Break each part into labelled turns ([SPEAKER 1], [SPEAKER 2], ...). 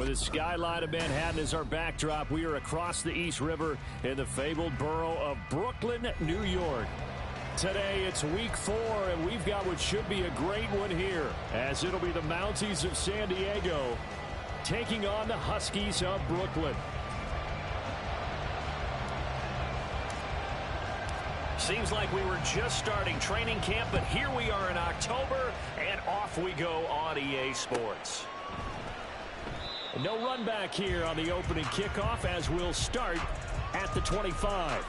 [SPEAKER 1] the skyline of Manhattan is our backdrop. We are across the East River in the fabled borough of Brooklyn, New York. Today, it's week 4, and we've got what should be a great one here, as it'll be the Mounties of San Diego taking on the Huskies of Brooklyn. Seems like we were just starting training camp, but here we are in October, and off we go on EA Sports. No run back here on the opening kickoff, as we'll start at the 25.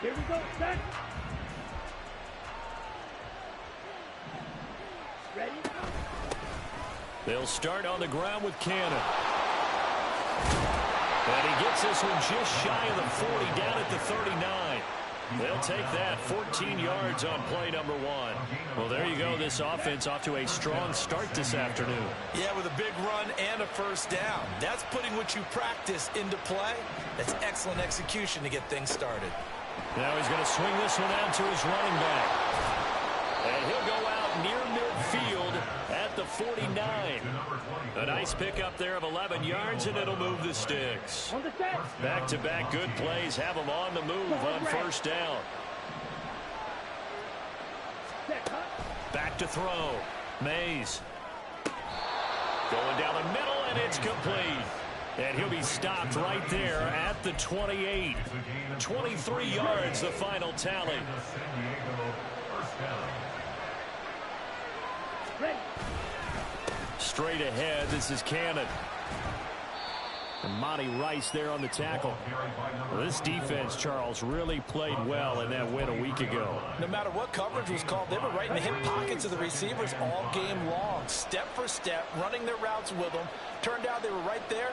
[SPEAKER 2] Here we go, set. Ready?
[SPEAKER 1] They'll start on the ground with Cannon. And he gets this one just shy of the 40, down at the 39. They'll take that, 14 yards on play number 1. Well, there you go. This offense off to a strong start this afternoon.
[SPEAKER 3] Yeah, with a big run and a first down. That's putting what you practice into play. That's excellent execution to get things started.
[SPEAKER 1] Now he's going to swing this one out to his running back. And he'll go out near midfield at the 49. A nice pickup there of 11 yards, and it'll move the sticks. Back-to-back good plays have them on the move on first down. Back to throw. Mays. Going down the middle, and it's complete. And he'll be stopped right there at the 28. 23 yards, the final tally. Straight ahead, this is Cannon. And Monty Rice there on the tackle. Well, this defense, Charles, really played well in that win a week ago.
[SPEAKER 3] No matter what coverage was called, they were right in the hip pockets of the receivers all game long. Step for step, running their routes with them. Turned out they were right there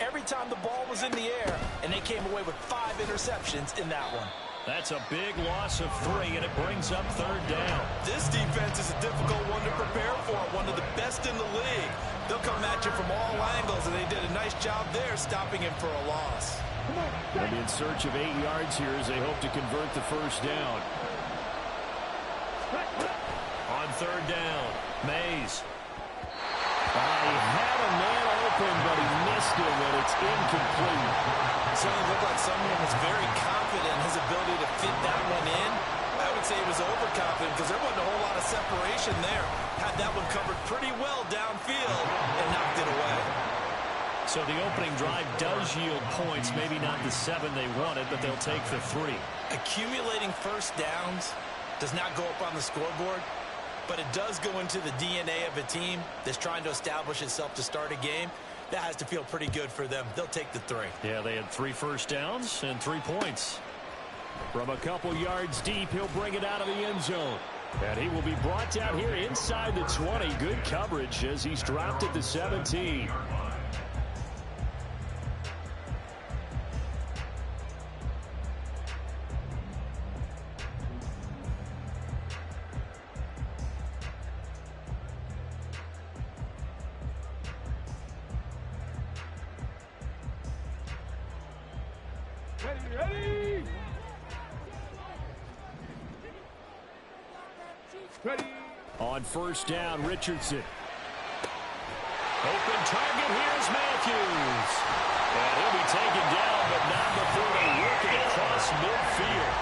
[SPEAKER 3] every time the ball was in the air, and they came away with 5 interceptions in that one.
[SPEAKER 1] That's a big loss of 3, and it brings up third down.
[SPEAKER 3] This defense is a difficult one to prepare for, one of the best in the league. They'll come at you from all angles, and they did a nice job there stopping him for a loss.
[SPEAKER 1] They'll be in search of 8 yards here as they hope to convert the first down. On third down, Mays. He had a man open, but he missed him, and it's incomplete.
[SPEAKER 3] Certainly looked like someone was very confident in his ability to fit that one in. I would say he was overconfident because there wasn't a whole lot of separation there. Had that one covered pretty well downfield and knocked it away.
[SPEAKER 1] So the opening drive does yield points, maybe not the 7 they wanted, but they'll take the 3.
[SPEAKER 3] Accumulating first downs does not go up on the scoreboard, but it does go into the DNA of a team that's trying to establish itself to start a game. That has to feel pretty good for them. They'll take the 3.
[SPEAKER 1] Yeah, they had 3 first downs and 3 points. From a couple yards deep, he'll bring it out of the end zone. And he will be brought down here inside the 20. Good coverage as he's dropped at the 17.
[SPEAKER 2] Ready.
[SPEAKER 1] On first down, Richardson. Open target, here's Matthews. And he'll be taken down, but not before they work it across midfield.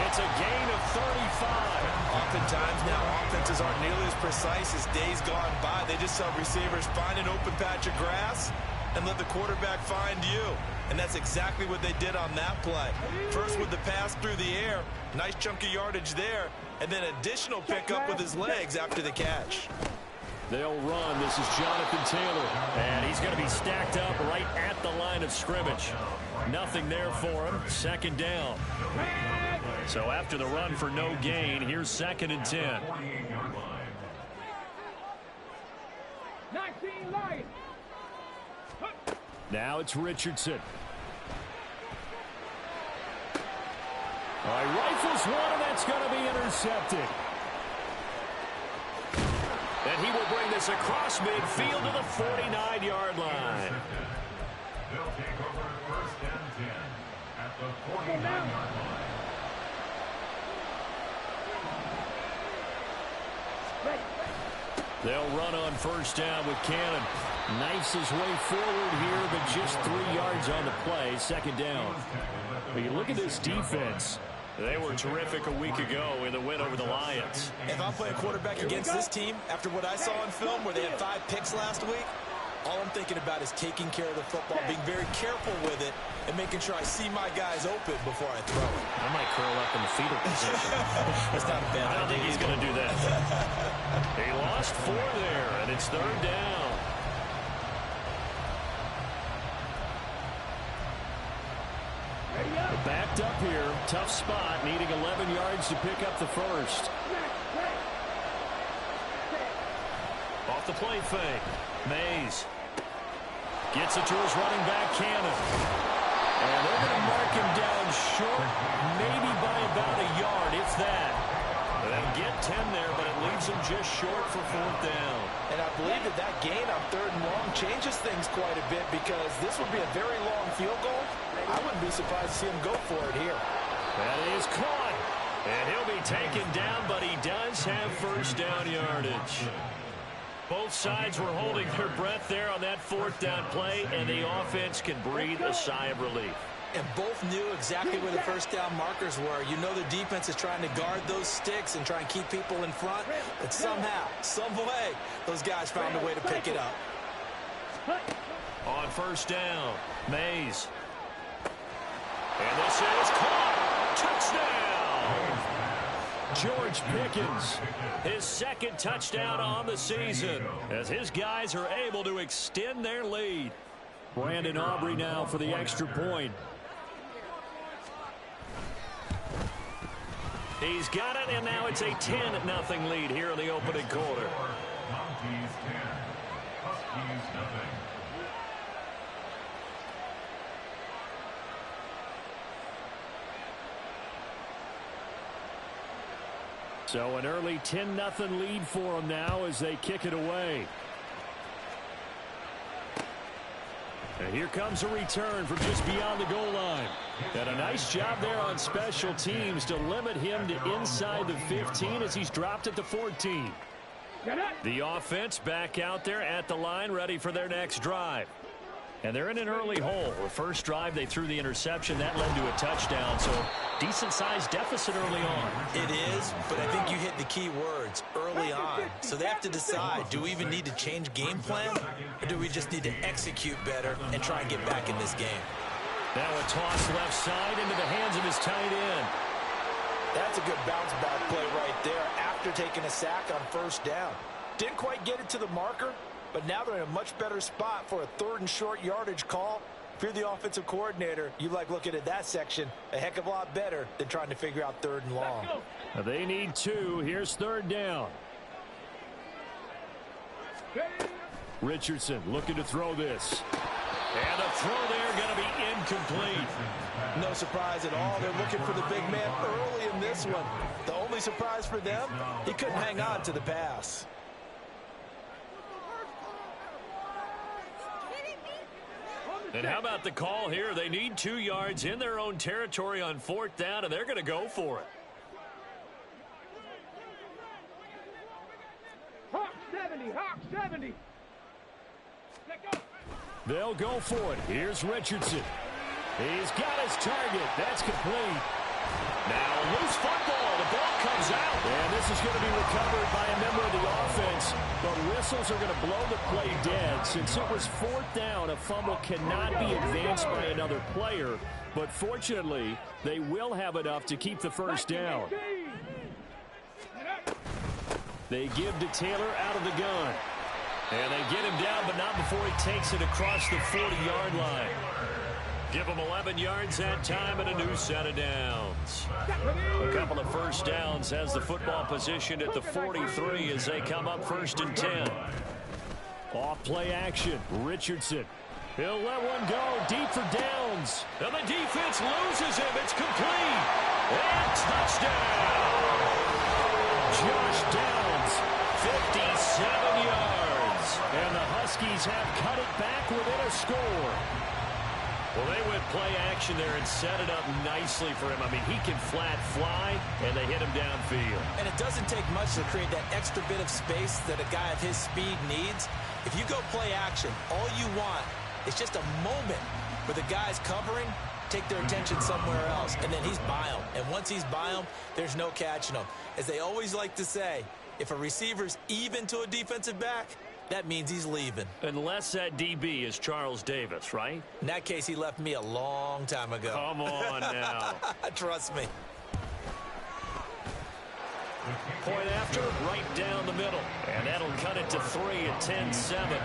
[SPEAKER 1] It's a gain of 35.
[SPEAKER 3] Oftentimes now, offenses aren't nearly as precise as days gone by. They just saw receivers find an open patch of grass and let the quarterback find you. And that's exactly what they did on that play. First with the pass through the air, nice chunk of yardage there, and then additional pickup with his legs after the catch.
[SPEAKER 1] They'll run. This is Jonathan Taylor. And he's going to be stacked up right at the line of scrimmage. Nothing there for him. Second down. So after the run for no gain, here's 2nd and 10.
[SPEAKER 2] 19 Lions.
[SPEAKER 1] Now it's Richardson. All right, rifles one, and that's going to be intercepted. And he will bring this across midfield to the 49-yard line.
[SPEAKER 4] They'll take over 1st and 10 at
[SPEAKER 1] They'll run on first down with Cannon. Knifes his way forward here, but just 3 yards on the play. Second down. But you look at this defense. They were terrific a week ago in the win over the Lions.
[SPEAKER 3] If I'm playing quarterback against this team, after what I saw in film where they had 5 picks last week, all I'm thinking about is taking care of the football, being very careful with it, and making sure I see my guys open before I throw it.
[SPEAKER 1] I might curl up in the fetal position.
[SPEAKER 3] That's not a bad idea.
[SPEAKER 1] I don't think he's going to do that. He lost 4 there, and it's third down. Backed up here. Tough spot, needing 11 yards to pick up the first. Off the play fake. Mays gets it to his running back, Cannon. And they're going to mark him down short, maybe by about a yard, if that. They'll get 10 there, but it leaves him just short for fourth down.
[SPEAKER 3] And I believe that gain on third and long changes things quite a bit, because this would be a very long field goal. I wouldn't be surprised to see him go for it here.
[SPEAKER 1] That is caught. And he'll be taken down, but he does have first down yardage. Both sides were holding their breath there on that fourth down play, and the offense can breathe a sigh of relief.
[SPEAKER 3] And both knew exactly where the first down markers were. You know the defense is trying to guard those sticks and try and keep people in front. But somehow, some way, those guys found a way to pick it up.
[SPEAKER 1] On first down, Mays. And this is caught. Touchdown! George Pickens, his second touchdown on the season, as his guys are able to extend their lead. Brandon Aubrey now for the extra point. He's got it, and now it's a 10-0 lead here in the opening quarter.
[SPEAKER 4] Mounties 10, Huskies nothing.
[SPEAKER 1] So an early 10-0 lead for them now as they kick it away. And here comes a return from just beyond the goal line. And a nice job there on special teams to limit him to inside the 15 as he's dropped at the 14. The offense back out there at the line, ready for their next drive. And they're in an early hole. The first drive, they threw the interception. That led to a touchdown, so decent-sized deficit early on.
[SPEAKER 3] It is, but I think you hit the key words, early on. So they have to decide, do we even need to change game plan, or do we just need to execute better and try and get back in this game?
[SPEAKER 1] Now a toss left side into the hands of his tight end.
[SPEAKER 3] That's a good bounce-back play right there after taking a sack on first down. Didn't quite get it to the marker, but now they're in a much better spot for a third and short yardage call. If you're the offensive coordinator, you like looking at that section a heck of a lot better than trying to figure out third and long.
[SPEAKER 1] They need 2. Here's third down. Richardson looking to throw this. And the throw there going to be incomplete.
[SPEAKER 3] No surprise at all. They're looking for the big man early in this one. The only surprise for them, he couldn't hang on to the pass.
[SPEAKER 1] And how about the call here? They need 2 yards in their own territory on fourth down, and they're going to go for it.
[SPEAKER 2] Hawk 70, Hawk 70.
[SPEAKER 1] They'll go for it. Here's Richardson. He's got his target. That's complete. Now loose football. The ball comes out. And this is going to be recovered by a member of the offense. But whistles are going to blow the play dead. Since it was fourth down, a fumble cannot be advanced by another player. But fortunately, they will have enough to keep the first down. They give to Taylor out of the gun. And they get him down, but not before he takes it across the 40-yard line. Give him 11 yards that time and a new set of downs. A couple of first downs has the football position at the 43 as they come up first and 10. Off play action, Richardson. He'll let one go deep for downs. And the defense loses him. It's complete. And touchdown. Josh Downs, 57 yards. And the Huskies have cut it back within a score. Well, they went play action there and set it up nicely for him. I mean, he can flat fly, and they hit him downfield.
[SPEAKER 3] And it doesn't take much to create that extra bit of space that a guy of his speed needs. If you go play action, all you want is just a moment where the guy's covering, take their attention somewhere else, and then he's by him. And once he's by him, there's no catching him. As they always like to say, if a receiver's even to a defensive back, that means he's leaving.
[SPEAKER 1] Unless that DB is Charles Davis, right?
[SPEAKER 3] In that case, he left me a long time ago.
[SPEAKER 1] Come on now.
[SPEAKER 3] Trust me.
[SPEAKER 1] Point after, right down the middle. And that'll cut it to 3 at 10-7.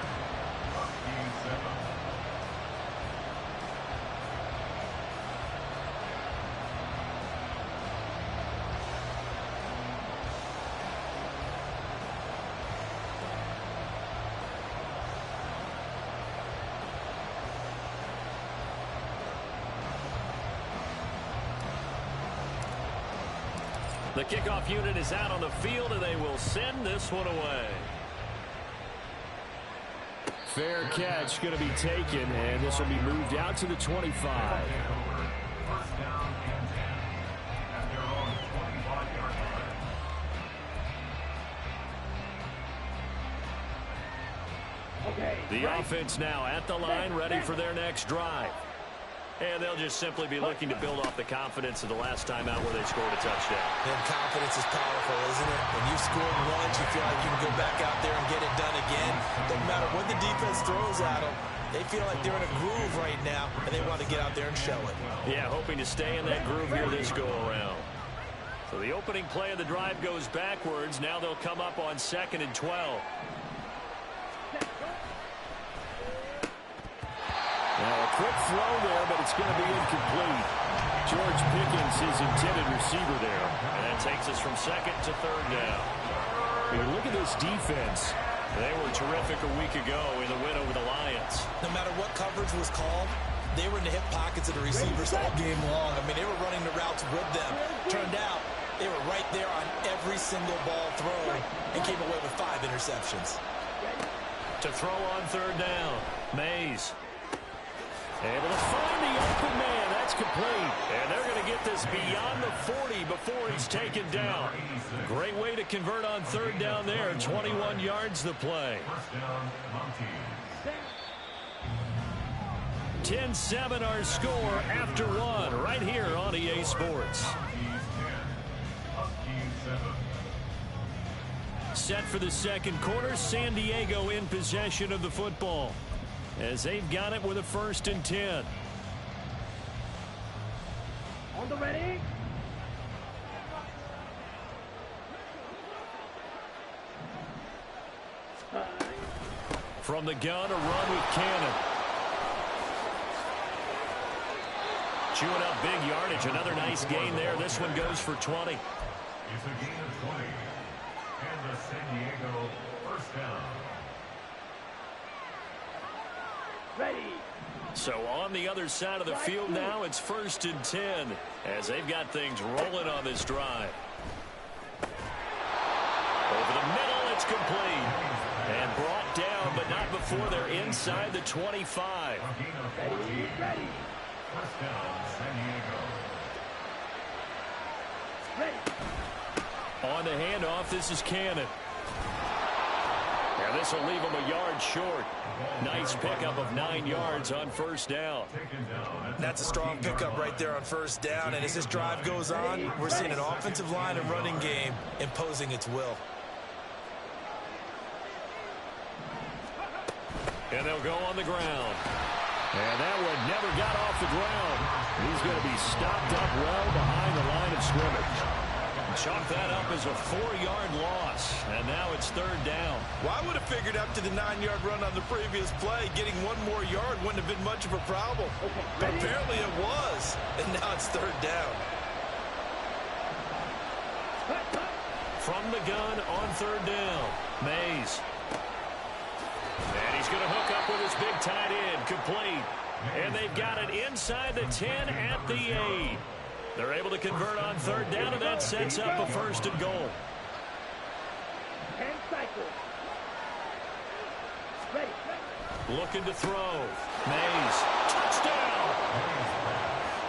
[SPEAKER 1] The kickoff unit is out on the field, and they will send this one away. Fair catch going to be taken, and this will be moved out to the 25.
[SPEAKER 4] First down and 10 at their own 25-yard line.
[SPEAKER 2] Okay.
[SPEAKER 1] The offense now at the line, ready for their next drive. And they'll just simply be looking to build off the confidence of the last time out where they scored a touchdown.
[SPEAKER 3] And confidence is powerful, isn't it? When you've scored once, you feel like you can go back out there and get it done again. Doesn't matter what the defense throws at them. They feel like they're in a groove right now, and they want to get out there and show it.
[SPEAKER 1] Yeah, hoping to stay in that groove here this go-around. So the opening play of the drive goes backwards. Now they'll come up on 2nd and 12. Now a quick throw there, but it's going to be incomplete. George Pickens, his intended receiver there. And that takes us from 2nd to 3rd down. When you look at this defense, they were terrific a week ago in the win over the Lions.
[SPEAKER 3] No matter what coverage was called, they were in the hip pockets of the receivers all game long. I mean, they were running the routes with them. Turned out they were right there on every single ball thrown and came away with 5 interceptions.
[SPEAKER 1] To throw on 3rd down, Mays. Able to find the open man. That's complete. And they're going to get this beyond the 40 before he's taken down. Great way to convert on 3rd down there. 21 yards the play.
[SPEAKER 4] First down, Mounties.
[SPEAKER 1] 10-7 our score after 1 right here on EA Sports.
[SPEAKER 4] Mounties 10, Huskies 7.
[SPEAKER 1] Set for the second quarter. San Diego in possession of the football, as they've got it with a 1st and 10.
[SPEAKER 2] On the ready.
[SPEAKER 1] From the gun, a run with Cannon. Chewing up big yardage. Another nice gain there. This one goes for 20.
[SPEAKER 4] It's a gain of 20. And the San Diego first down.
[SPEAKER 2] Ready.
[SPEAKER 1] So on the other side of the field now, it's 1st and 10 as they've got things rolling on this drive. Over the middle, it's complete. And brought down, but not before they're inside the 25.
[SPEAKER 4] A gain of 14.
[SPEAKER 2] Ready.
[SPEAKER 4] First down, San Diego.
[SPEAKER 2] Ready.
[SPEAKER 1] On the handoff, this is Cannon. Now this will leave him a yard short. Nice pickup of 9 yards on 1st down.
[SPEAKER 3] That's a strong pickup right there on 1st down. And as this drive goes on, we're seeing an offensive line and running game imposing its will.
[SPEAKER 1] And they'll go on the ground. And that one never got off the ground. He's going to be stopped up well behind the line of scrimmage. Chalk that up as a 4-yard loss. And now it's 3rd down.
[SPEAKER 3] Well, I would have figured after the 9-yard run on the previous play, getting 1 more yard wouldn't have been much of a problem. But apparently it was. And now it's 3rd down.
[SPEAKER 1] From the gun on 3rd down, Mays. And he's going to hook up with his big tight end, complete. And they've got it inside the 10 at the 8. They're able to convert on 3rd down, and that sets up a 1st and goal.
[SPEAKER 2] 10 cycles. Ready.
[SPEAKER 1] Looking to throw. Mays. touchdown.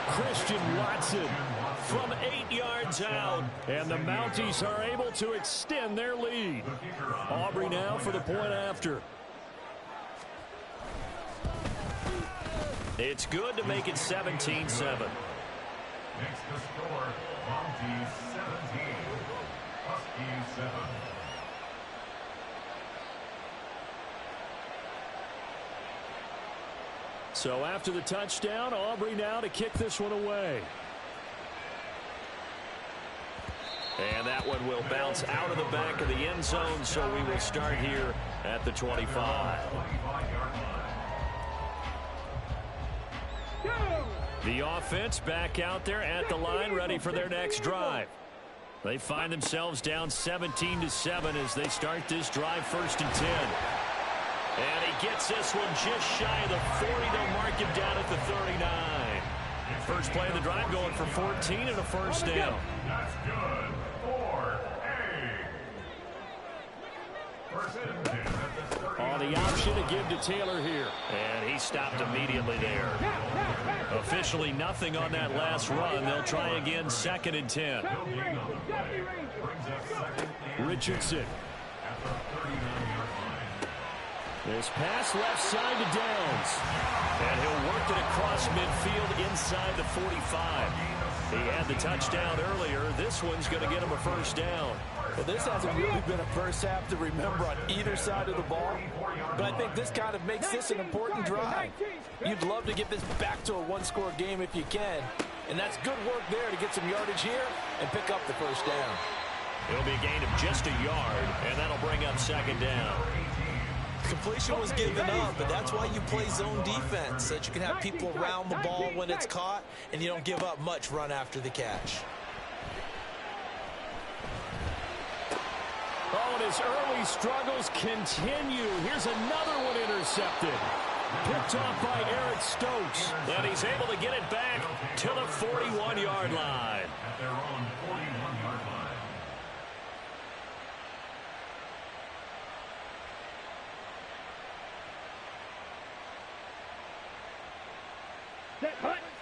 [SPEAKER 1] Christian Watson from 8 yards out. And the Mounties are able to extend their lead. Aubrey now for the point after. It's good to make it 17-7.
[SPEAKER 4] Next to score, Mounties 17, Huskies 7.
[SPEAKER 1] So after the touchdown, Aubrey now to kick this one away. And that one will bounce out of the back of the end zone, so we will start here at the 25. The offense back out there at the line, ready for their next drive. They find themselves down 17-7 as they start this drive, 1st and 10. And he gets this one just shy of the 40. They'll mark him down at the 39. First play of the drive going for 14 and a first down.
[SPEAKER 4] That's good. 4A. First and 10 at the 39.
[SPEAKER 1] On the option to give to Taylor here. And he stopped immediately there. Officially nothing on that last run. They'll try again, 2nd and 10. Richardson.
[SPEAKER 4] At the 39-yard line.
[SPEAKER 1] This pass left side to Downs. And he'll work it across midfield inside the 45. He had the touchdown earlier. This one's going to get him a first down.
[SPEAKER 5] Well, this hasn't really been a first half to remember on either side of the ball. But I think this kind of makes this an important drive. You'd love to get this back to a one-score game if you can. And that's good work there to get some yardage here and pick up the first down.
[SPEAKER 1] It'll be a gain of just a yard, and that'll bring up 2nd down.
[SPEAKER 3] Completion was given up, but that's why you play zone defense, so that you can have people around the ball when it's caught, and you don't give up much run after the catch.
[SPEAKER 1] Oh, and his early struggles continue. Here's another one intercepted. Picked off by Eric Stokes. And he's able to get it back to the 41-yard line.
[SPEAKER 4] At their own 41-yard line.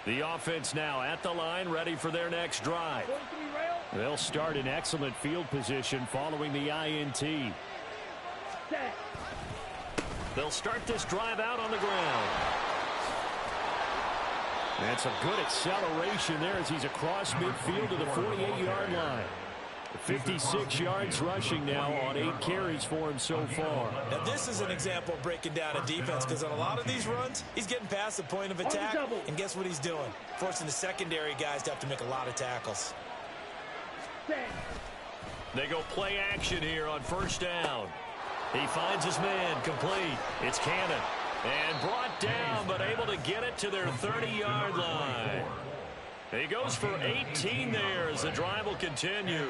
[SPEAKER 1] The offense now at the line, ready for their next drive. They'll start in excellent field position following the INT. They'll start this drive out on the ground. And some good acceleration there as he's across midfield to the 48-yard line. 56 yards rushing now on 8 carries for him so far.
[SPEAKER 3] Now, this is an example of breaking down a defense, because on a lot of these runs, he's getting past the point of attack, and guess what he's doing? Forcing the secondary guys to have to make a lot of tackles.
[SPEAKER 1] They go play action here on 1st down. He finds his man, complete. It's Cannon. And brought down, but able to get it to their 30-yard line. He goes for 18 there as the drive will continue.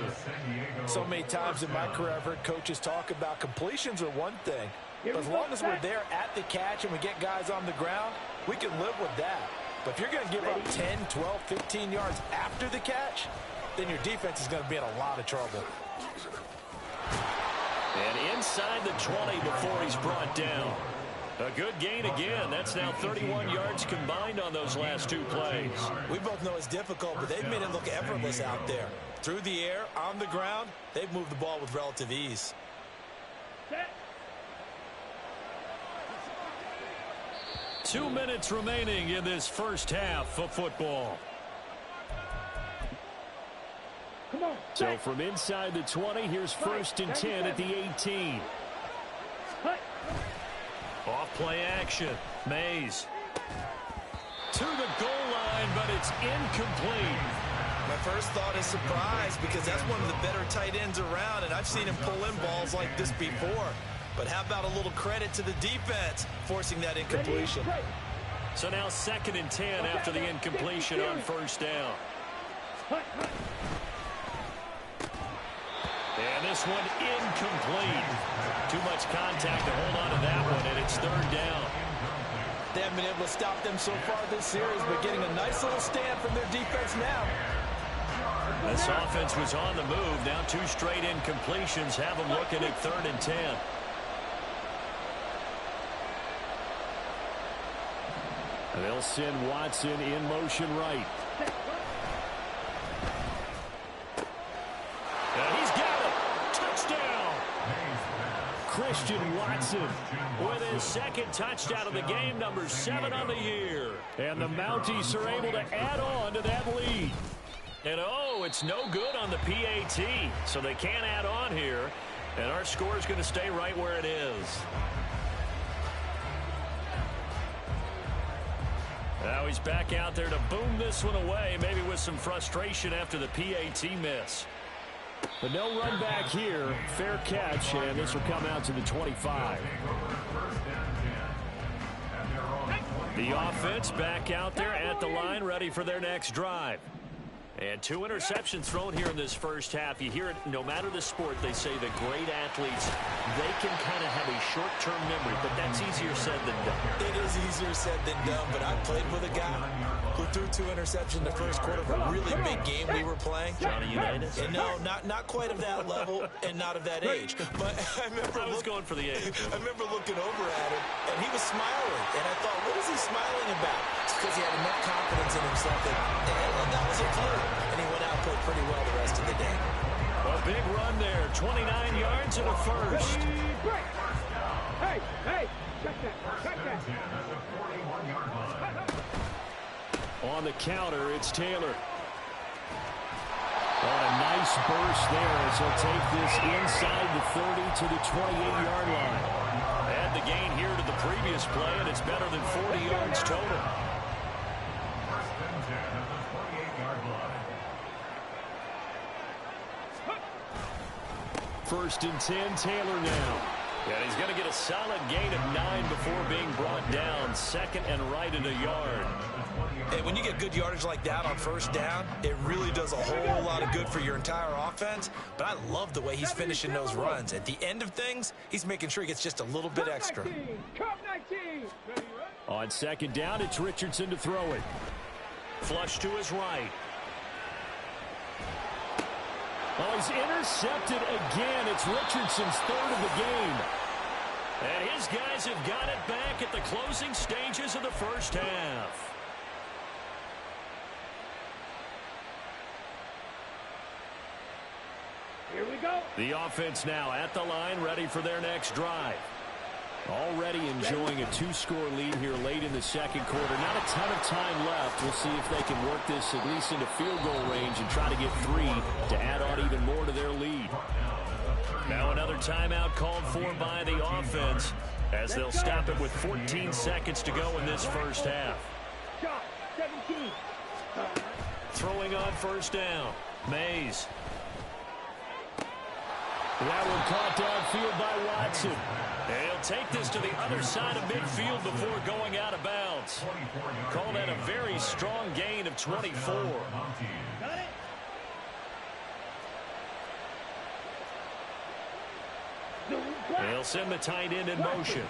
[SPEAKER 5] So many times in my career I've heard coaches talk about completions are one thing. But as long as we're there at the catch and we get guys on the ground, we can live with that. But if you're going to give up 10, 12, 15 yards after the catch, then your defense is going to be in a lot of trouble.
[SPEAKER 1] And inside the 20 before he's brought down. A good gain again. That's now 31 yards combined on those last 2 plays.
[SPEAKER 3] We both know it's difficult, but they've made it look effortless out there. Through the air, on the ground, they've moved the ball with relative ease.
[SPEAKER 1] 2 minutes remaining in this first half of football. So from inside the 20, here's 1st and 10 at the 18. Off play action. Mays. To the goal line, but it's incomplete.
[SPEAKER 3] My first thought is surprise, because that's one of the better tight ends around, and I've seen him pull in balls like this before. But how about a little credit to the defense forcing that incompletion?
[SPEAKER 1] So now 2nd and 10 after the incompletion on 1st down. And this one incomplete. Too much contact to hold on to that one, and it's 3rd down.
[SPEAKER 5] They haven't been able to stop them so far this series, but getting a nice little stand from their defense now.
[SPEAKER 1] This offense was on the move. Now 2 straight incompletions have them looking at 3rd and 10. They'll send Watson in motion right. And he's got it. Touchdown. Christian Watson with his second touchdown of the game, number 7 on the year. And the Mounties are able to add on to that lead. And oh, it's no good on the PAT, so they can't add on here. And our score is going to stay right where it is. Now he's back out there to boom this one away, maybe with some frustration after the PAT miss. But no run back here. Fair catch, and this will come out to the 25. The offense back out there at the line, ready for their next drive. And 2 interceptions thrown here in this first half. You hear it, no matter the sport, they say the great athletes, they can kind of have a short-term memory, but that's easier said than done.
[SPEAKER 5] It is easier said than done, but I played with a guy who threw 2 interceptions in the first quarter of a really big game we were playing.
[SPEAKER 1] Johnny Unitas?
[SPEAKER 5] And no, not quite of that level and not of that age. But I was
[SPEAKER 1] going for the age.
[SPEAKER 5] I remember looking over at him, and he was smiling. And I thought, what is he smiling about? It's because he had enough confidence in himself that was a clue. And he went out and played pretty well the rest of the day.
[SPEAKER 1] A big run there, 29 yards and a first.
[SPEAKER 2] Hey, check that.
[SPEAKER 1] On the counter, it's Taylor. On a nice burst there as he'll take this inside the 30 to the 28-yard line. Add the gain here to the previous play, and it's better than 40 yards total. First and 10, Taylor now. And he's going to get a solid gain of 9 before being brought down. Second and right at a yard.
[SPEAKER 5] And when you get good yardage like that on first down, it really does a whole lot of good for your entire offense. But I love the way he's finishing those runs. At the end of things, he's making sure he gets just a little bit extra.
[SPEAKER 1] On second down, it's Richardson to throw it. Flush to his right. Oh, he's intercepted again. It's Richardson's 3rd of the game. And his guys have got it back at the closing stages of the first half.
[SPEAKER 2] Here we go.
[SPEAKER 1] The offense now at the line, ready for their next drive. Already enjoying a 2-score lead here late in the second quarter. Not a ton of time left. We'll see if they can work this at least into field goal range and try to get 3 to add on even more to their lead. Now another timeout called for by the offense as they'll stop it with 14 seconds to go in this first half.
[SPEAKER 2] Shot, 17.
[SPEAKER 1] Throwing on first down. Mays. That one caught downfield by Watson. And he'll take this to the other side of midfield before going out of bounds. Call that a very strong gain of 24.
[SPEAKER 2] Got it.
[SPEAKER 1] They'll send the tight end in motion.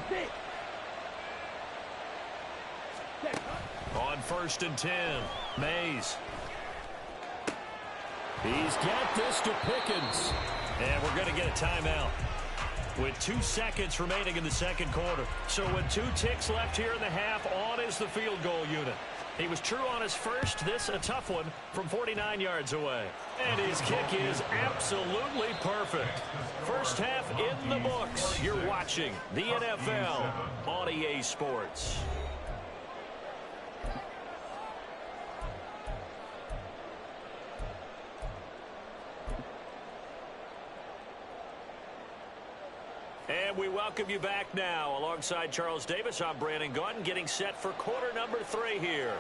[SPEAKER 1] On first and 10, Mays. He's got this to Pickens. And we're going to get a timeout with 2 seconds remaining in the second quarter. So with 2 ticks left here in the half, on is the field goal unit. He was true on his first. This a tough one from 49 yards away. And his kick is absolutely perfect. First half in the books. You're watching the NFL on EA Sports. And we welcome you back now. Alongside Charles Davis, I'm Brandon Gaudin, getting set for quarter number 3 here.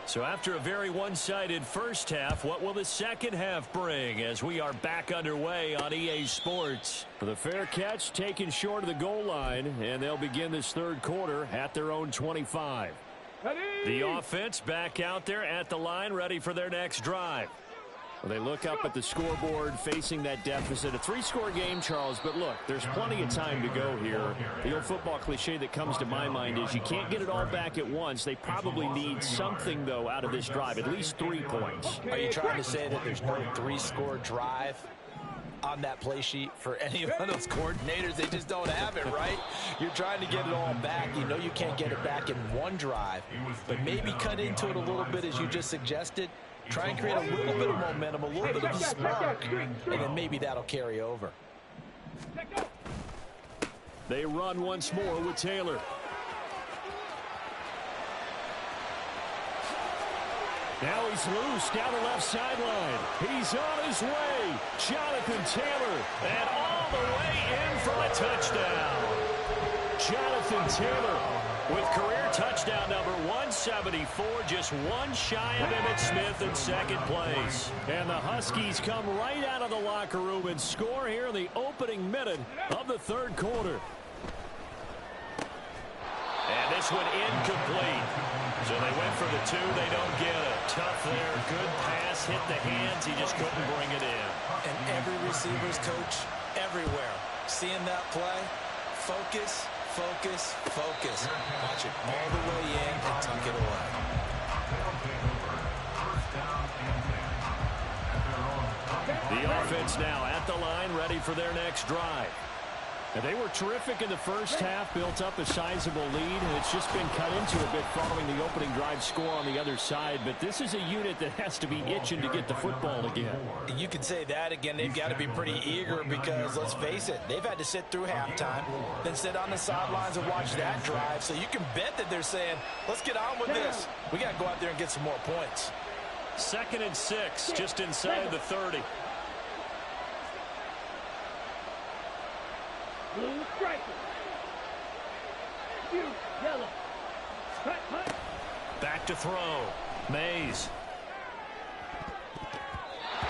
[SPEAKER 1] So after a very one-sided first half, what will the second half bring as we are back underway on EA Sports? For the fair catch taken short of the goal line, and they'll begin this third quarter at their own 25. The offense back out there at the line, ready for their next drive. Well, they look up at the scoreboard facing that deficit. A 3-score game, Charles, but look, there's plenty of time to go here. The old football cliche that comes to my mind is you can't get it all back at once. They probably need something, though, out of this drive, at least 3 points.
[SPEAKER 5] Are you trying to say that there's no 3-score drive on that play sheet for any of those coordinators? They just don't have it, right? You're trying to get it all back. You know you can't get it back in one drive, but maybe cut into it a little bit as you just suggested. Try and create a little bit of momentum, a little bit of a spark, and then maybe that'll carry over.
[SPEAKER 1] They run once more with Taylor. Now he's loose down the left sideline. He's on his way. Jonathan Taylor, and all the way in for a touchdown. Jonathan Taylor with career touchdown number 174, just one shy of Emmitt Smith in second place. And the Huskies come right out of the locker room and score here in the opening minute of the third quarter. And this one incomplete. So they went for the two. They don't get it. Tough there. Good pass. Hit the hands. He just couldn't bring it in.
[SPEAKER 5] And every receiver's coach everywhere. Seeing that play, focus, focus, focus. Watch it all the way in and tuck it away.
[SPEAKER 1] The offense now at the line, ready for their next drive. And they were terrific in the first half, built up a sizable lead, and it's just been cut into a bit following the opening drive score on the other side. But this is a unit that has to be itching to get the football again.
[SPEAKER 5] You could say that again. They've got to be pretty eager because, let's face it, they've had to sit through halftime, then sit on the sidelines and watch that drive. So you can bet that they're saying, let's get on with this. We got to go out there and get some more points.
[SPEAKER 1] 2nd and 6, just inside the 30.
[SPEAKER 2] Blue striker. You, yellow. Cut, cut.
[SPEAKER 1] Back to throw. Mays.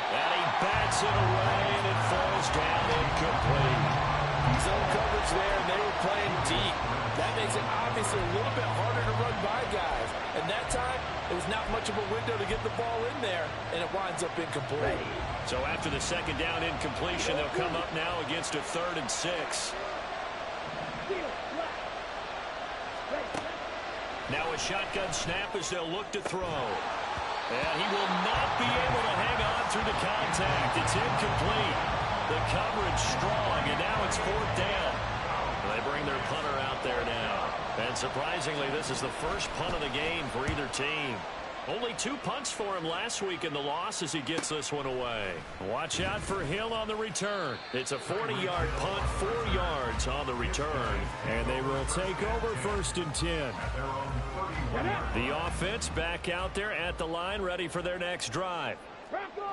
[SPEAKER 1] And he bats it away, and it falls down incomplete.
[SPEAKER 5] Zone coverage there, and they were playing deep. That makes it obviously a little bit harder to run by guys. And that time, it was not much of a window to get the ball in there, and it winds up incomplete.
[SPEAKER 1] So after the second down incompletion, they'll come up now against a 3rd and 6. Now a shotgun snap as they'll look to throw. And he will not be able to hang on through the contact. It's incomplete. The coverage strong, and now it's 4th down. They bring their punter out there now. And surprisingly, this is the first punt of the game for either team. Only 2 punts for him last week in the loss as he gets this one away. Watch out for Hill on the return. It's a 40-yard punt, 4 yards on the return. And they will take over 1st and 10. The offense back out there at the line, ready for their next drive.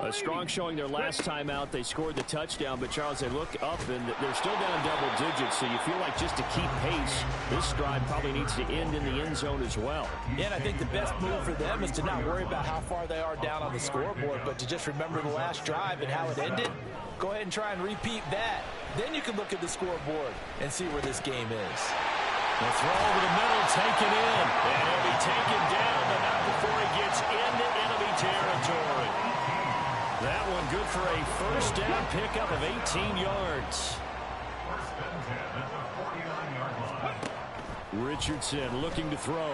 [SPEAKER 1] A strong showing their last time out. They scored the touchdown, but Charles, they look up and they're still down double digits, so you feel like just to keep pace, this drive probably needs to end in the end zone as well.
[SPEAKER 5] Yeah, and I think the best move for them is to not worry about how far they are down on the scoreboard, but to just remember the last drive and how it ended. Go ahead and try and repeat that. Then you can look at the scoreboard and see where this game is.
[SPEAKER 1] The throw over the middle, taken in, and he'll be taken down, but not before he gets into enemy territory. That one good for a 1st down pickup of 18 yards.
[SPEAKER 4] 1st and 10 at the 49-yard line.
[SPEAKER 1] Richardson looking to throw.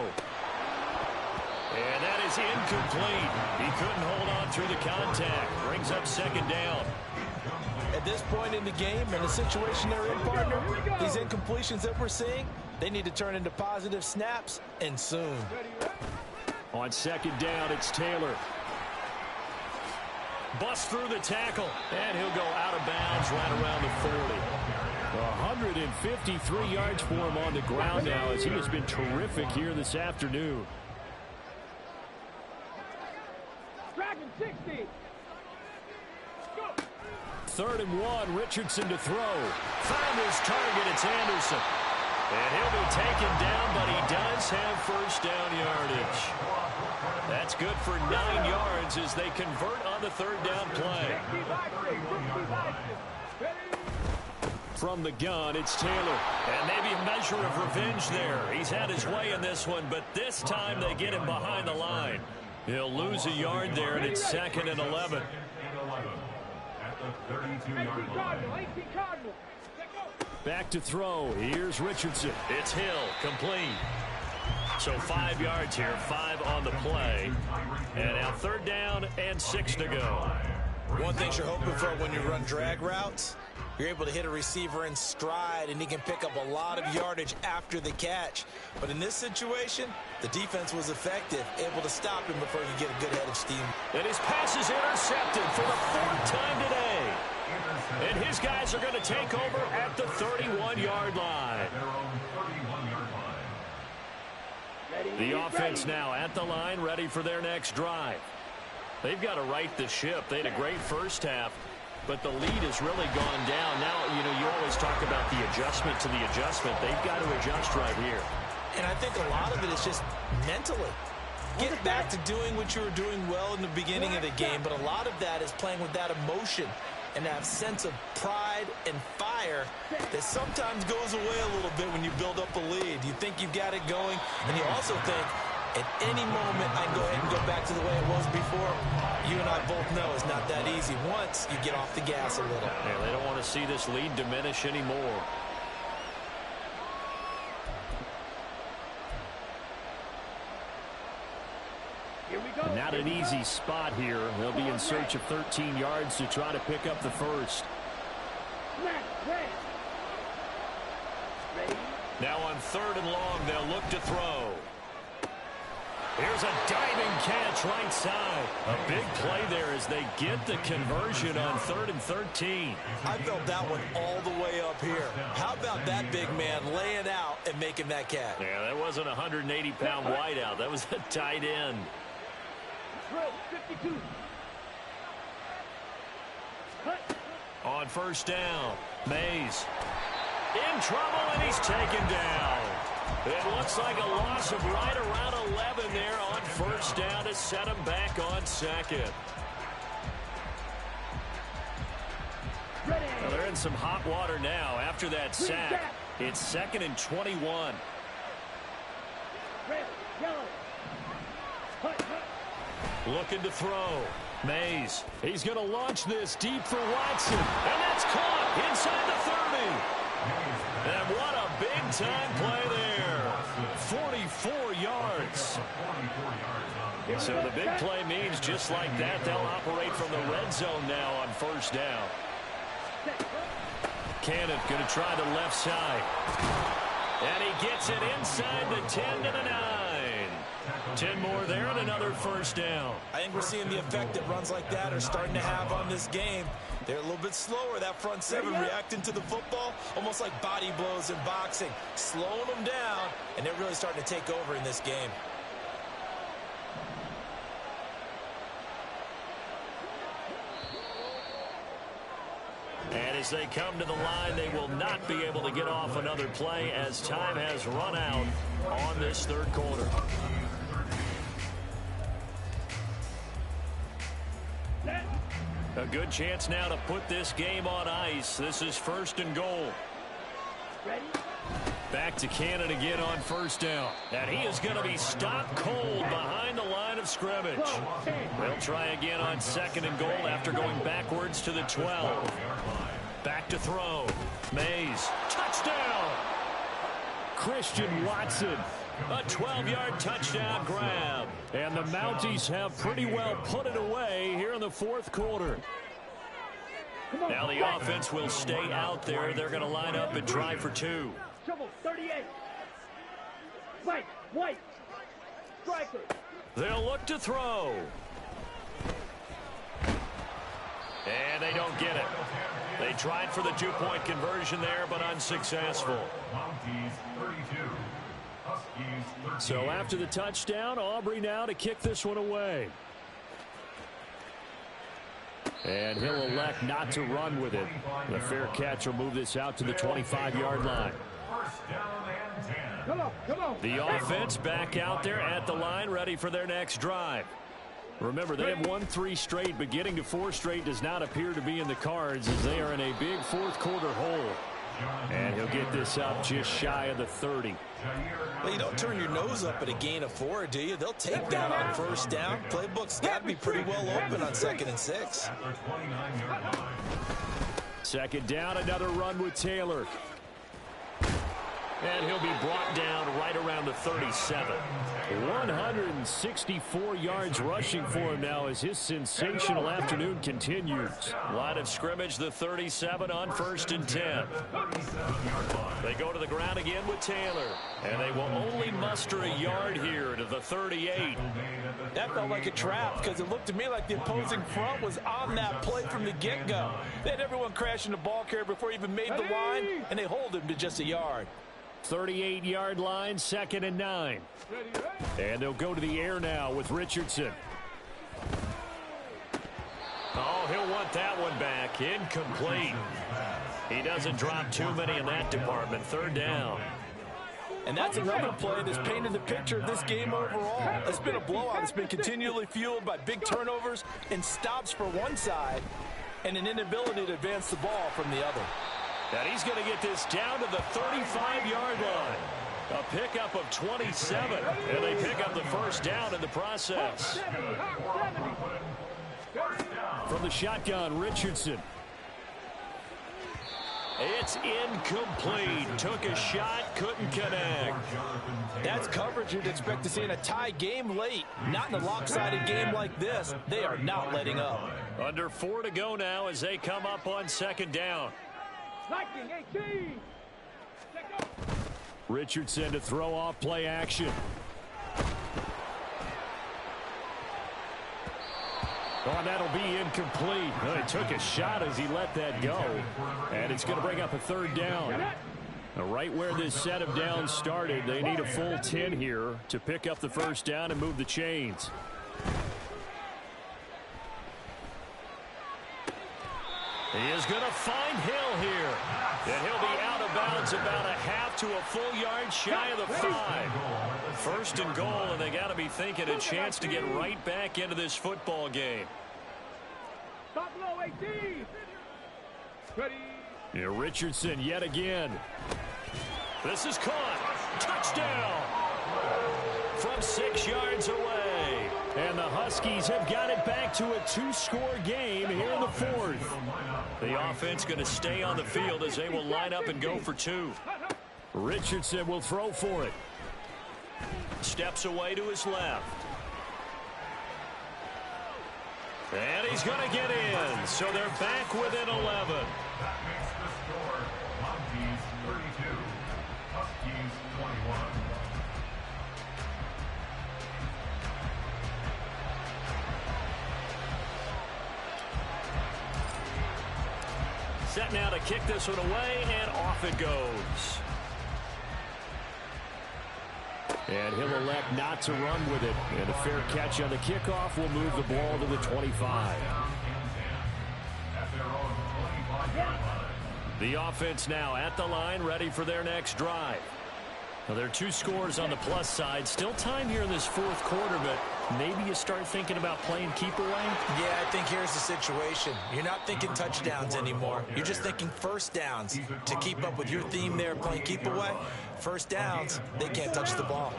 [SPEAKER 1] And that is incomplete. He couldn't hold on through the contact. Brings up 2nd down.
[SPEAKER 5] At this point in the game and the situation they're in, partner, these incompletions that we're seeing, they need to turn into positive snaps, and soon.
[SPEAKER 1] On 2nd down, it's Taylor. Busts through the tackle, and he'll go out of bounds right around the 40. 153 yards for him on the ground now as he has been terrific here this afternoon.
[SPEAKER 2] Dragon 60.
[SPEAKER 1] 3rd and 1, Richardson to throw. Found his target, it's Anderson. And he'll be taken down, but he does have 1st down yardage. That's good for 9 yards as they convert on the 3rd down play. From the gun, it's Taylor. And maybe a measure of revenge there. He's had his way in this one, but this time they get him behind the line. He'll lose a yard there, and it's 2nd and 11.
[SPEAKER 4] At the 32-yard line.
[SPEAKER 1] Back to throw. Here's Richardson. It's Hill, complete. So 5 yards here, 5 on the play. And now 3rd down and 6 to go.
[SPEAKER 5] One thing you're hoping for when you run drag routes, You're able to hit a receiver in stride, and he can pick up a lot of yardage after the catch. But in this situation, the defense was effective, able to stop him before he could get a good head of steam.
[SPEAKER 1] And his pass is intercepted for the 4th time today. And his guys are going to take over at the 31-yard line. The offense now at the line, ready for their next drive. They've got to right the ship. They had a great first half, but the lead has really gone down. Now, you always talk about the adjustment to the adjustment. They've got to adjust right here.
[SPEAKER 5] And I think a lot of it is just mentally. Get back to doing what you were doing well in the beginning of the game, but a lot of that is playing with that emotion and that sense of pride and fire that sometimes goes away a little bit when you build up a lead. You think you've got it going, and you also think, at any moment, I can go ahead and go back to the way it was before. You and I both know it's not that easy once you get off the gas a little.
[SPEAKER 1] Yeah, they don't want to see this lead diminish anymore.
[SPEAKER 2] Here we go.
[SPEAKER 1] Not an easy spot here. They'll be in search of 13 yards to try to pick up the first.
[SPEAKER 2] Ready?
[SPEAKER 1] Now on 3rd and long, they'll look to throw. Here's a diving catch right side. A big play there as they get the conversion on 3rd and 13.
[SPEAKER 5] I felt that one all the way up here. How about that big man laying out and making that catch?
[SPEAKER 1] Yeah, that wasn't a 180-pound wideout. That was a tight end.
[SPEAKER 2] Throw, 52. Cut.
[SPEAKER 1] On 1st down, Mays in trouble, and he's taken down. It looks like a loss of right around 11 there on 1st down to set him back on 2nd. Well, they're in some hot water now after that sack. It's 2nd and 21.
[SPEAKER 2] Red, yellow. Cut.
[SPEAKER 1] Looking to throw. Mays. He's going to launch this deep for Watson. And that's caught inside the 30. And what a big-time play there. 44 yards. So the big play means just like that, they'll operate from the red zone now on 1st down. Cannon going to try the left side. And he gets it inside the 10 to the 9. 10 more there and another 1st down.
[SPEAKER 5] I think we're seeing the effect that runs like that are starting to have on this game. They're a little bit slower, that front 7 reacting to the football, almost like body blows in boxing, slowing them down, and they're really starting to take over in this game.
[SPEAKER 1] And as they come to the line, they will not be able to get off another play as time has run out on this 3rd quarter. A good chance now to put this game on ice. This is 1st and goal.
[SPEAKER 2] Ready?
[SPEAKER 1] Back to Cannon again on 1st down. And he is going to be stopped cold behind the line of scrimmage. They'll try again on 2nd and goal after going backwards to the 12. Back to throw. Mays. Touchdown! Christian Watson. A 12-yard touchdown grab. And the Mounties have pretty well put it away here in the 4th quarter. Now the offense will stay out there. They're going to line up and try for 2.
[SPEAKER 2] Trouble, 38. White. Striker.
[SPEAKER 1] They'll look to throw. And they don't get it. They tried for the 2-point conversion there, but unsuccessful.
[SPEAKER 4] Mounties 32. Huskies 13.
[SPEAKER 1] So after the touchdown, Aubrey now to kick this one away. And he'll elect not to run with it. The fair catch will move this out to the 25-yard line.
[SPEAKER 4] 1st down and 10.
[SPEAKER 2] Come on.
[SPEAKER 1] The offense back out there at the line, ready for their next drive. Remember, they have won 3 straight, but getting to 4 straight does not appear to be in the cards as they are in a big 4th quarter hole. And he'll get this up just shy of the 30.
[SPEAKER 5] Well, you don't turn your nose up at a gain of 4, do you? They'll take that on 1st down. Playbook's got to be pretty well open on 2nd and 6.
[SPEAKER 1] 2nd down, another run with Taylor. And he'll be brought down right around the 37. 164 yards rushing for him now as his sensational afternoon continues. Line of scrimmage, the 37 on 1st and 10. They go to the ground again with Taylor. And they will only muster a yard here to the 38.
[SPEAKER 5] That felt like a trap because it looked to me like the opposing front was on that play from the get-go. They had everyone crashing the ball carrier before he even made the line, and they hold him to just a yard.
[SPEAKER 1] 38-yard line, 2nd and 9. And they'll go to the air now with Richardson. Oh, he'll want that one back. Incomplete. He doesn't drop too many in that department. 3rd down.
[SPEAKER 5] And that's another play that's painted the picture of this game overall. It's been a blowout. It's been continually fueled by big turnovers and stops for one side and an inability to advance the ball from the other.
[SPEAKER 1] And he's going to get this down to the 35-yard line. A pickup of 27, and they pick up the 1st down in the process. From the shotgun, Richardson. It's incomplete. Took a shot, couldn't connect.
[SPEAKER 5] That's coverage you'd expect to see in a tie game late. Not in a lopsided game like this. They are not letting up.
[SPEAKER 1] Under 4 to go now as they come up on 2nd down. Richardson to throw off play action. Oh, and that'll be incomplete. He took a shot as he let that go. And it's going to bring up a 3rd down. Right where this set of downs started, they need a full 10 here to pick up the 1st down and move the chains. He is going to find Hill here. And he'll be out of bounds about a half to a full yard shy of the 5. 1st and goal, and they got to be thinking a chance to get right back into this football game.
[SPEAKER 2] Stop low, 18. Ready.
[SPEAKER 1] Yeah, Richardson yet again. This is caught. Touchdown. From 6 yards away. And the Huskies have got it back to a 2-score game here in the 4th. The offense going to stay on the field as they will line up and go for 2. Richardson will throw for it. Steps away to his left. And he's going to get in. So they're back within 11.
[SPEAKER 4] That makes the score Mounties 32, Huskies 21.
[SPEAKER 1] Set now to kick this one away, and off it goes. And he'll elect not to run with it. And a fair catch on the kickoff will move the ball to the 25. The offense now at the line, ready for their next drive. Well, there are 2 scores on the plus side. Still time here in this 4th quarter, but maybe you start thinking about playing keep away?
[SPEAKER 5] Yeah, I think here's the situation. You're not thinking touchdowns anymore. You're just thinking 1st downs. To keep up with your theme there, playing keep away, 1st downs, they can't touch the ball.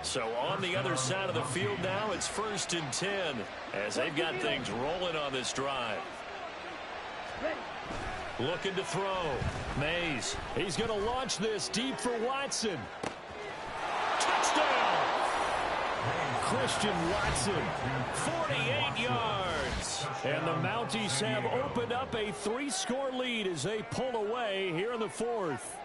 [SPEAKER 1] So on the other side of the field now, it's 1st and 10 as they've got things rolling on this drive. Looking to throw. Mays. He's going to launch this deep for Watson. Touchdown! Christian Watson. 48 yards. And the Mounties have opened up a 3-score lead as they pull away here in the 4th.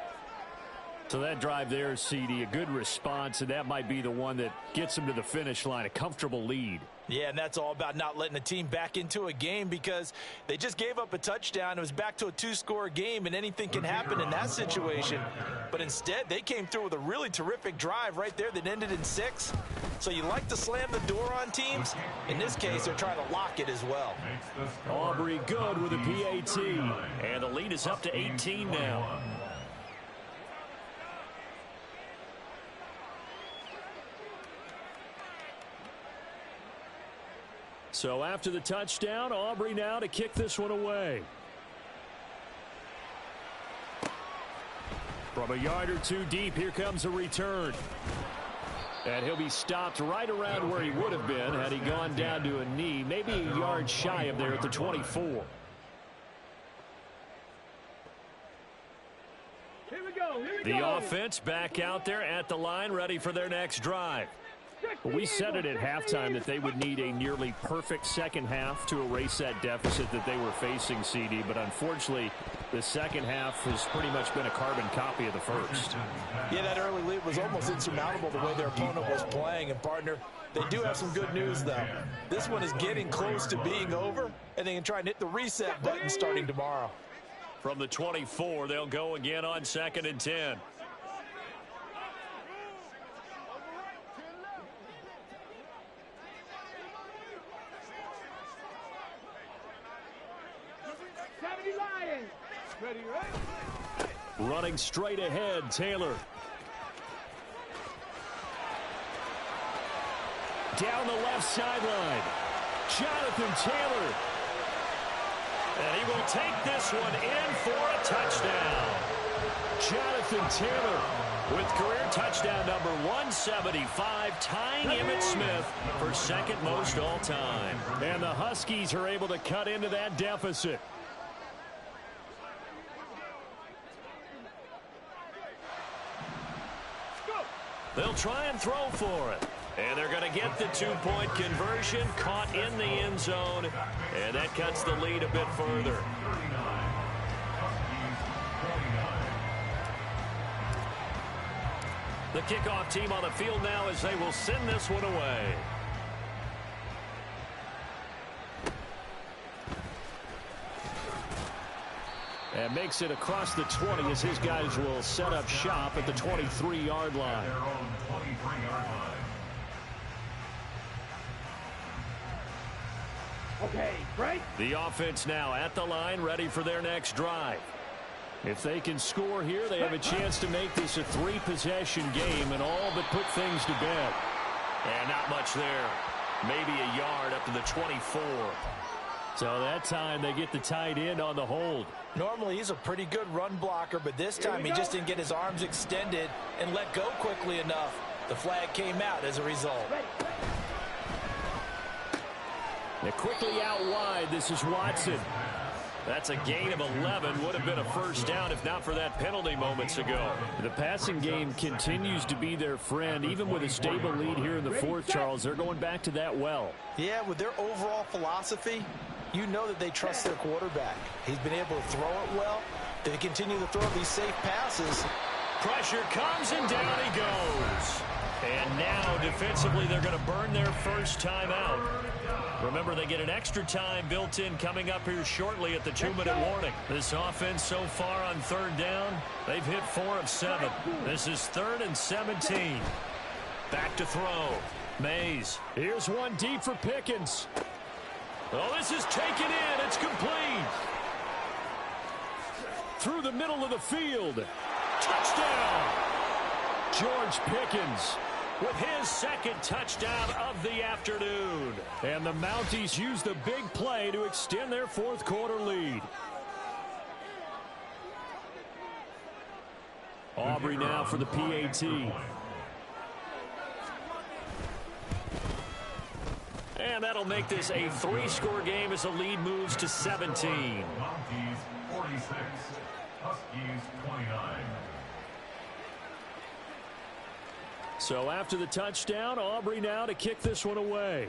[SPEAKER 1] So that drive there, CD, a good response, and that might be the one that gets them to the finish line, a comfortable lead.
[SPEAKER 5] Yeah, and that's all about not letting the team back into a game because they just gave up a touchdown. It was back to a 2-score game, and anything can happen in that situation. But instead, they came through with a really terrific drive right there that ended in 6. So you like to slam the door on teams. In this case, they're trying to lock it as well.
[SPEAKER 1] Aubrey good with a PAT. And the lead is up to 18 now. So after the touchdown, Aubrey now to kick this one away. From a yard or 2 deep, here comes a return. And he'll be stopped right around where he would have been had he gone down to a knee, maybe a yard shy of there at the 24.
[SPEAKER 2] Here we go.
[SPEAKER 1] The offense back out there at the line, ready for their next drive. We said it at halftime that they would need a nearly perfect second half to erase that deficit that they were facing, CD. But unfortunately, the second half has pretty much been a carbon copy of the first.
[SPEAKER 5] Yeah, that early lead was almost insurmountable the way their opponent was playing. And, partner, they do have some good news, though. This one is getting close to being over, and they can try and hit the reset button starting tomorrow.
[SPEAKER 1] From the 24, they'll go again on 2nd and 10. Running straight ahead, Taylor. Down the left sideline, Jonathan Taylor. And he will take this one in for a touchdown. Jonathan Taylor with career touchdown number 175, tying Emmitt Smith for second most all time. And the Huskies are able to cut into that deficit. They'll try and throw for it. And they're going to get the two-point conversion, caught in the end zone. And that cuts the lead a bit further. The kickoff team on the field now as they will send this one away. And makes it across the 20 as his guys will set up shop at the 23-yard line.
[SPEAKER 2] Okay, right.
[SPEAKER 1] The offense now at the line, ready for their next drive. If they can score here, they have a chance to make this a 3-possession game and all but put things to bed. And not much there. Maybe a yard up to the 24. So that time they get the tight end on the hold.
[SPEAKER 5] Normally he's a pretty good run blocker, but this time he just didn't get his arms extended and let go quickly enough. The flag came out as a result.
[SPEAKER 1] They're quickly out wide. This is Watson. That's a gain of 11. Would have been a first down if not for that penalty moments ago. The passing game continues to be their friend. Even with a stable lead here in the fourth, Charles, they're going back to that well.
[SPEAKER 5] Yeah, with their overall philosophy, you know that they trust their quarterback. He's been able to throw it well. They continue to throw these safe passes.
[SPEAKER 1] Pressure comes and down he goes. And now defensively they're going to burn their first time out. Remember, they get an extra time built in coming up here shortly at the 2-minute warning. This offense so far on third down, they've hit 4 of 7. This is 3rd and 17. Back to throw. Mays. Here's one deep for Pickens. Oh, this is taken in. It's complete. Through the middle of the field. Touchdown. George Pickens with his second touchdown of the afternoon. And the Mounties use the big play to extend their fourth quarter lead. Aubrey now for the PAT. And that'll make this a 3-score game as the lead moves to 17.
[SPEAKER 4] Mounties 46, Huskies 29.
[SPEAKER 1] So after the touchdown, Aubrey now to kick this one away.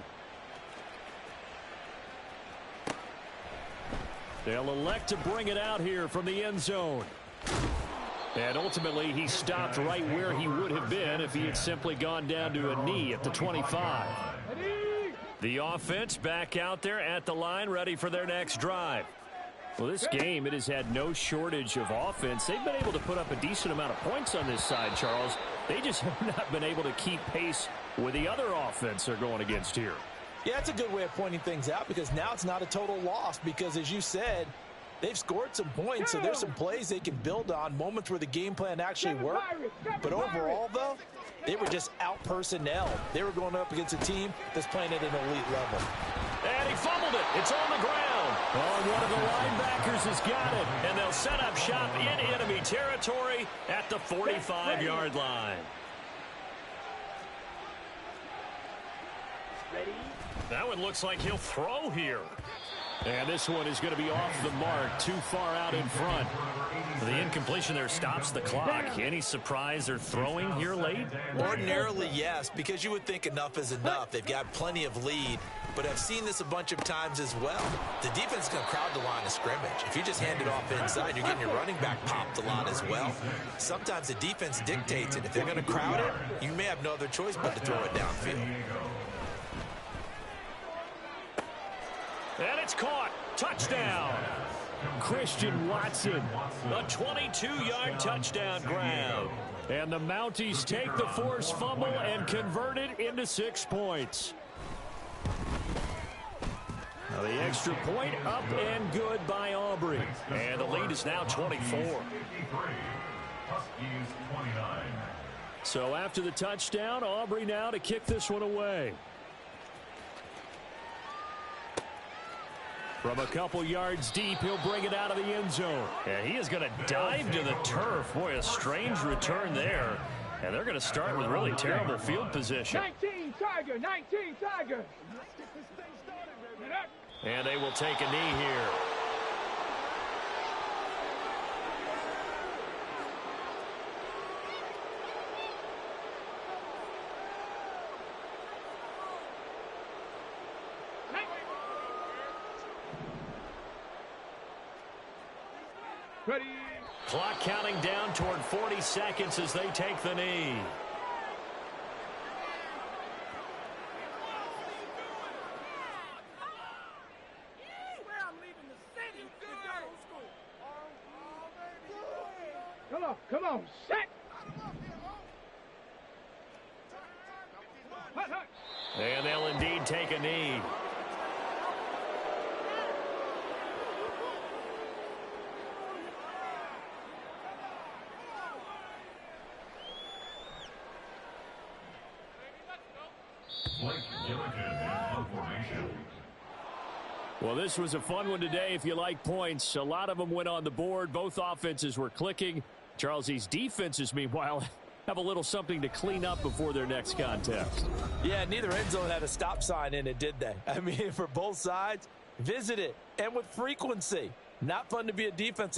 [SPEAKER 1] They'll elect to bring it out here from the end zone. And ultimately, he stopped right where he would have been if he had simply gone down to a knee at the 25. The offense back out there at the line, ready for their next drive. Well, this game, it has had no shortage of offense. They've been able to put up a decent amount of points on this side, Charles. They just have not been able to keep pace with the other offense they're going against here.
[SPEAKER 5] Yeah, that's a good way of pointing things out because now it's not a total loss because, as you said, they've scored some points, so there's some plays they can build on, moments where the game plan actually worked. But overall, though, they were just out-personnel. They were going up against a team that's playing at an elite level.
[SPEAKER 1] And he fumbled it. It's on the ground. Oh, one of the linebackers has got it. And they'll set up shop in enemy territory at the 45-yard line.
[SPEAKER 2] Ready?
[SPEAKER 1] That one looks like he'll throw here. And this one is going to be off the mark, too far out in front.
[SPEAKER 6] The incompletion there stops the clock. Any surprise they're throwing here late?
[SPEAKER 3] Ordinarily, yes, because you would think enough is enough. They've got plenty of lead, but I've seen this a bunch of times as well. The defense is going to crowd the line of scrimmage. If you just hand it off inside, you're getting your running back popped a lot as well. Sometimes the defense dictates it. If they're going to crowd it, you may have no other choice but to throw it downfield.
[SPEAKER 1] And it's caught. Touchdown. Christian Watson. A 22-yard touchdown grab. And the Mounties take the forced fumble and convert it into 6 points. Now the extra point up and good by Aubrey. And the lead is now 24. So after the touchdown, Aubrey now to kick this one away. From a couple yards deep, he'll bring it out of the end zone.
[SPEAKER 6] Yeah, he is going to dive to the turf. Boy, a strange return there. And they're going to start with really terrible field position.
[SPEAKER 2] 19 Tiger, 19 Tiger.
[SPEAKER 1] And they will take a knee here.
[SPEAKER 2] Ready.
[SPEAKER 1] Clock counting down toward 40 seconds as they take the knee.
[SPEAKER 2] Come on, set.
[SPEAKER 1] And they'll indeed take a knee. Well, this was a fun one today if you like points. A lot of them went on the board. Both offenses were clicking. Charles, defenses, meanwhile, have a little something to clean up before their next contest.
[SPEAKER 5] Yeah, neither end zone had a stop sign in it, did they? I mean, for both sides, visit it, and with frequency. Not fun to be a defensive